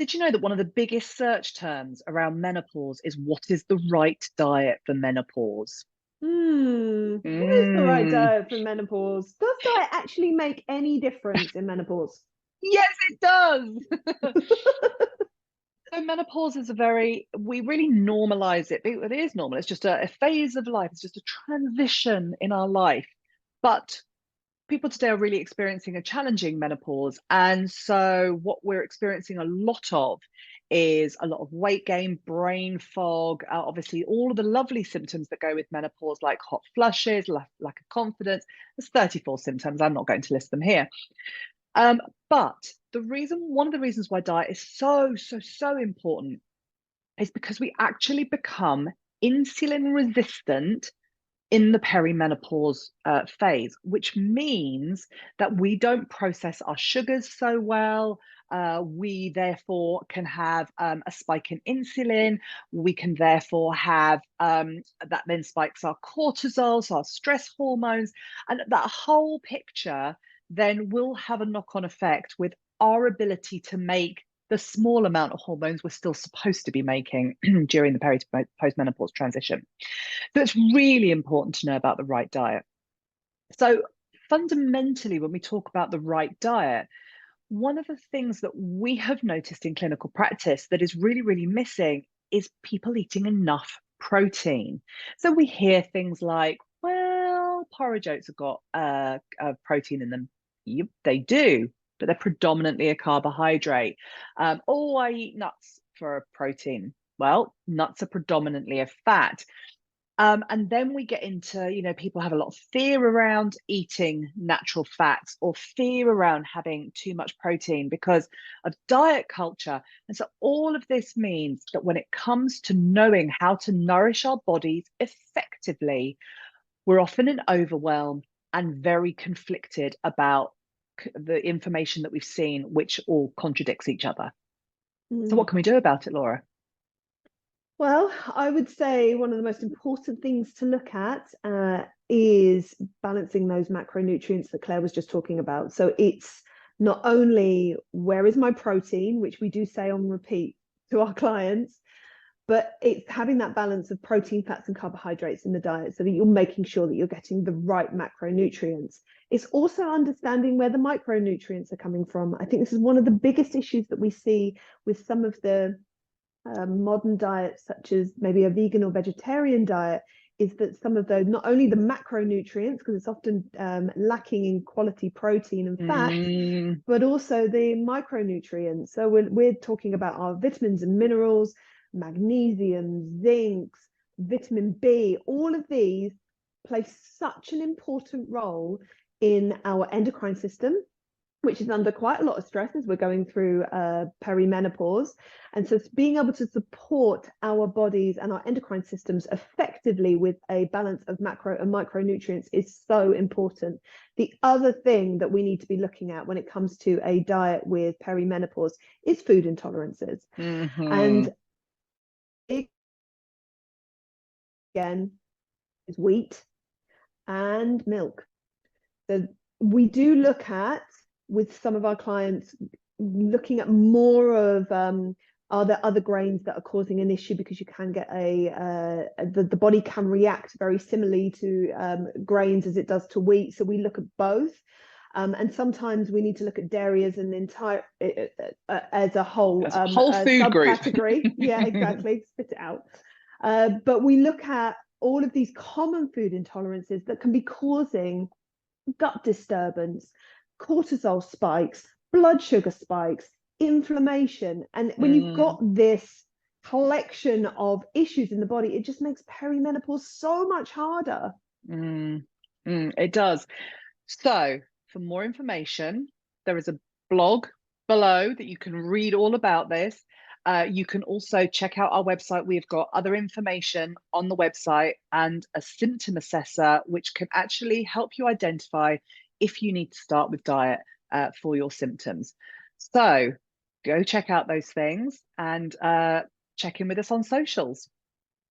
Did you know that one of the biggest search terms around menopause is what is the right diet for menopause? What is the right Mm. diet for menopause? Does diet actually make any difference in menopause? Yes, it does. So menopause is we really normalize it. It is normal. It's just a phase of life. It's just a transition in our life. But people today are really experiencing a challenging menopause. And so, what we're experiencing a lot of is a lot of weight gain, brain fog, obviously, all of the lovely symptoms that go with menopause, like hot flushes, lack of confidence. There's 34 symptoms. I'm not going to list them here. Um, but one of the reasons why diet is so important is because we actually become insulin resistant in the perimenopause phase, which means that we don't process our sugars so well. We therefore can have a spike in insulin. We can therefore have that then spikes our cortisol, so our stress hormones. And that whole picture then will have a knock on effect with our ability to make the small amount of hormones we're still supposed to be making during the postmenopause transition. So it's really important to know about the right diet. So fundamentally, when we talk about the right diet, one of the things that we have noticed in clinical practice that is really missing is people eating enough protein. So we hear things like, well, porridge oats have got protein in them. Yep, they do, but they're predominantly a carbohydrate. Oh, I eat nuts for a protein. Well, nuts are predominantly a fat. And then we get into, people have a lot of fear around eating natural fats or fear around having too much protein because of diet culture. And so all of this means that when it comes to knowing how to nourish our bodies effectively, we're often in overwhelm and very conflicted about the information that we've seen, which all contradicts each other. So what Mm. can we do about it, Laura? Well, I would say one of the most important things to look at is balancing those macronutrients that Claire was just talking about. So it's not only where is my protein, which we do say on repeat to our clients, but it's having that balance of protein, fats, and carbohydrates in the diet so that you're making sure that you're getting the right macronutrients. It's also understanding where the micronutrients are coming from. I think this is one of the biggest issues that we see with some of the modern diets, such as maybe a vegan or vegetarian diet, is that some of those, not only the macronutrients, because it's often lacking in quality protein and fats, Mm, but also the micronutrients. So we're talking about our vitamins and minerals, magnesium, zincs, vitamin B, all of these play such an important role in our endocrine system, which is under quite a lot of stress as we're going through perimenopause. And so being able to support our bodies and our endocrine systems effectively with a balance of macro and micronutrients is so important. The other thing that we need to be looking at when it comes to a diet with perimenopause is food intolerances. hmm And again, is wheat and milk. So we do look at, with some of our clients, looking at more of are there other grains that are causing an issue, because you can get the body can react very similarly to grains as it does to wheat. So we look at both. And sometimes we need to look at dairy as an entire as a whole As a whole food group. subcategory. Yeah, exactly. Spit it out. But we look at all of these common food intolerances that can be causing gut disturbance, cortisol spikes, blood sugar spikes, inflammation. And when you've got Mm, this collection of issues in the body, it just makes perimenopause so much harder. mm, it does. So, for more information, there is a blog below that you can read all about this. You can also check out our website. We've got other information on the website and a symptom assessor, which can actually help you identify if you need to start with diet for your symptoms. So, go check out those things and check in with us on socials.